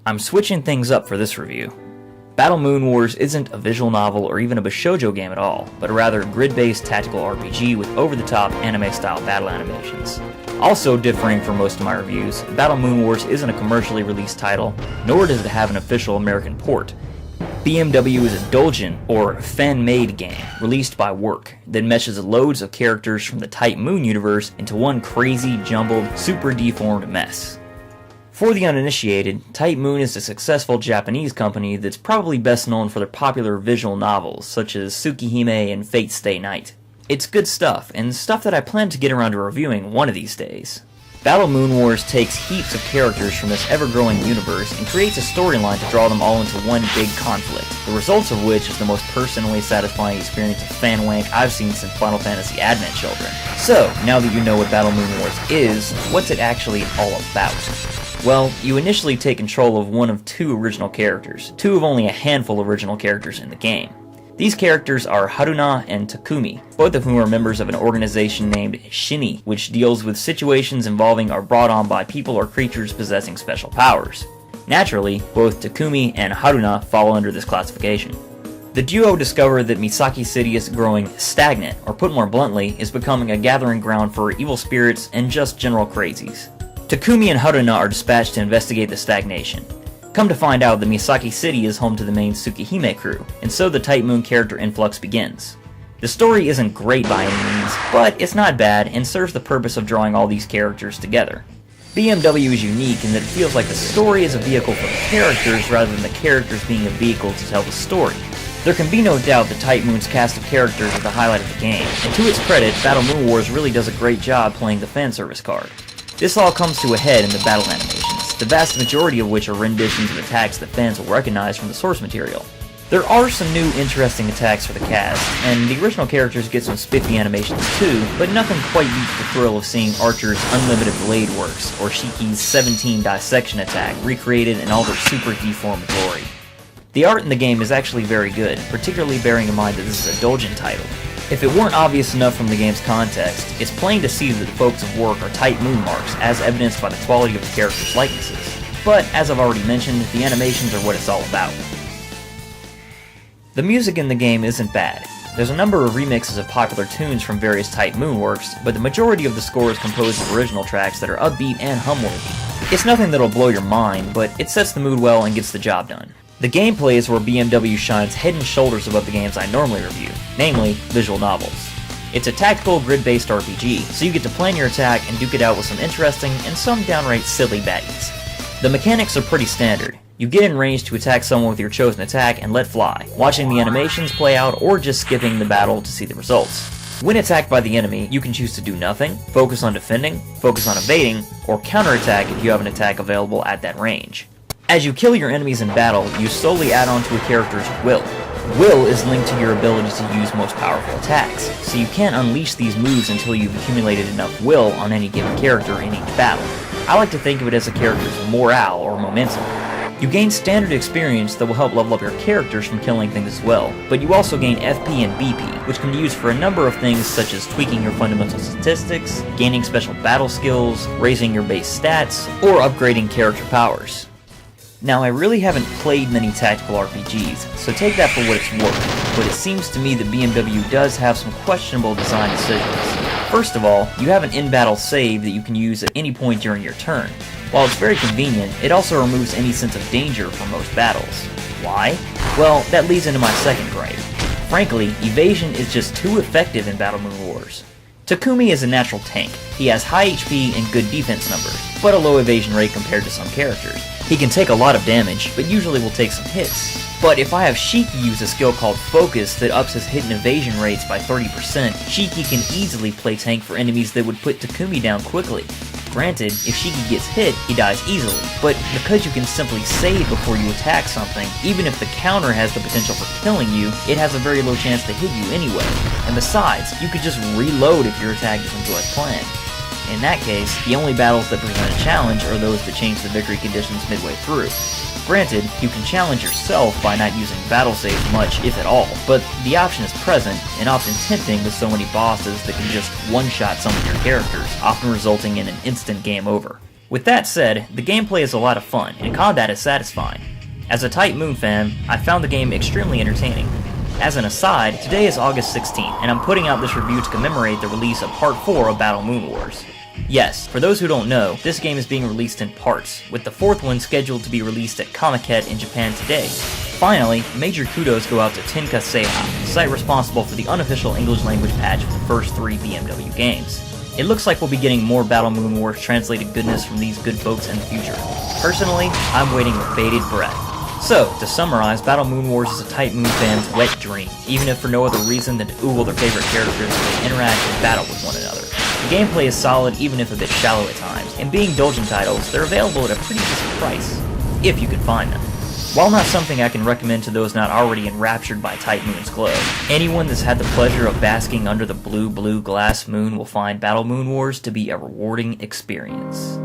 I'm switching things up for this review. Battle Moon Wars isn't a visual novel or even a Bishoujo game at all, but rather a grid-based tactical RPG with over-the-top anime-style battle animations. Also differing from most of my reviews, Battle Moon Wars isn't a commercially released title, nor does it have an official American port. BMW is a doujin, or fan-made game, released by Work, that meshes loads of characters from the Type Moon universe into one crazy, jumbled, super deformed mess. For the uninitiated, Type Moon is a successful Japanese company that's probably best known for their popular visual novels, such as Tsukihime and Fate Stay Night. It's good stuff, and stuff that I plan to get around to reviewing one of these days. Battle Moon Wars takes heaps of characters from this ever-growing universe and creates a storyline to draw them all into one big conflict, the results of which is the most personally satisfying experience of fan wank I've seen since Final Fantasy Advent Children. So, now that you know what Battle Moon Wars is, what's it actually all about? Well, you initially take control of one of two original characters, two of only a handful of original characters in the game. These characters are Haruna and Takumi, both of whom are members of an organization named Shini, which deals with situations involving or brought on by people or creatures possessing special powers. Naturally, both Takumi and Haruna fall under this classification. The duo discover that Misaki City is growing stagnant, or put more bluntly, is becoming a gathering ground for evil spirits and just general crazies. Takumi and Haruna are dispatched to investigate the stagnation. Come to find out that Misaki City is home to the main Tsukihime crew, and so the Type Moon character influx begins. The story isn't great by any means, but it's not bad and serves the purpose of drawing all these characters together. BMW is unique in that it feels like the story is a vehicle for the characters rather than the characters being a vehicle to tell the story. There can be no doubt that Type Moon's cast of characters is the highlight of the game, and to its credit, Battle Moon Wars really does a great job playing the fanservice card. This all comes to a head in the battle animations, the vast majority of which are renditions of attacks that fans will recognize from the source material. There are some new interesting attacks for the cast, and the original characters get some spiffy animations too, but nothing quite beats the thrill of seeing Archer's unlimited blade works, or Shiki's 17 dissection attack recreated in all their super deformed glory. The art in the game is actually very good, particularly bearing in mind that this is a doujin title. If it weren't obvious enough from the game's context, it's plain to see that the folks of Work are Type Moon marks, as evidenced by the quality of the characters' likenesses. But, as I've already mentioned, the animations are what it's all about. The music in the game isn't bad. There's a number of remixes of popular tunes from various Type Moon works, but the majority of the score is composed of original tracks that are upbeat and hum-worthy. It's nothing that'll blow your mind, but it sets the mood well and gets the job done. The gameplay is where BMW shines head and shoulders above the games I normally review, namely, visual novels. It's a tactical grid-based RPG, so you get to plan your attack and duke it out with some interesting and some downright silly baddies. The mechanics are pretty standard. You get in range to attack someone with your chosen attack and let fly, watching the animations play out or just skipping the battle to see the results. When attacked by the enemy, you can choose to do nothing, focus on defending, focus on evading, or counterattack if you have an attack available at that range. As you kill your enemies in battle, you slowly add on to a character's will. Will is linked to your ability to use most powerful attacks, so you can't unleash these moves until you've accumulated enough will on any given character in each battle. I like to think of it as a character's morale or momentum. You gain standard experience that will help level up your characters from killing things as well, but you also gain FP and BP, which can be used for a number of things such as tweaking your fundamental statistics, gaining special battle skills, raising your base stats, or upgrading character powers. Now, I really haven't played many tactical RPGs, so take that for what it's worth, but it seems to me that BMW does have some questionable design decisions. First of all, you have an in-battle save that you can use at any point during your turn. While it's very convenient, it also removes any sense of danger from most battles. Why? Well, that leads into my second gripe. Frankly, evasion is just too effective in Battle Moon Wars. Takumi is a natural tank. He has high HP and good defense numbers, but a low evasion rate compared to some characters. He can take a lot of damage, but usually will take some hits. But if I have Shiki use a skill called Focus that ups his hit and evasion rates by 30%, Shiki can easily play tank for enemies that would put Takumi down quickly. Granted, if Shiki gets hit, he dies easily, but because you can simply save before you attack something, even if the counter has the potential for killing you, it has a very low chance to hit you anyway. And besides, you could just reload if your attack doesn't go as planned. In that case, the only battles that present a challenge are those that change the victory conditions midway through. Granted, you can challenge yourself by not using battle saves much, if at all, but the option is present, and often tempting with so many bosses that can just one-shot some of your characters, often resulting in an instant game over. With that said, the gameplay is a lot of fun, and combat is satisfying. As a Type Moon fan, I found the game extremely entertaining. As an aside, today is August 16th, and I'm putting out this review to commemorate the release of Part 4 of Battle Moon Wars. Yes, for those who don't know, this game is being released in parts, with the fourth one scheduled to be released at Comiket in Japan today. Finally, major kudos go out to Tinka Seiha, the site responsible for the unofficial English language patch for the first 3 BMW games. It looks like we'll be getting more Battle Moon Wars translated goodness from these good folks in the future. Personally, I'm waiting with bated breath. So, to summarize, Battle Moon Wars is a Type Moon fan's wet dream, even if for no other reason than to oogle their favorite characters as they interact and battle with one another. The gameplay is solid, even if a bit shallow at times, and being doujin titles, they're available at a pretty decent price, if you can find them. While not something I can recommend to those not already enraptured by Type Moon's glow, anyone that's had the pleasure of basking under the blue glass moon will find Battle Moon Wars to be a rewarding experience.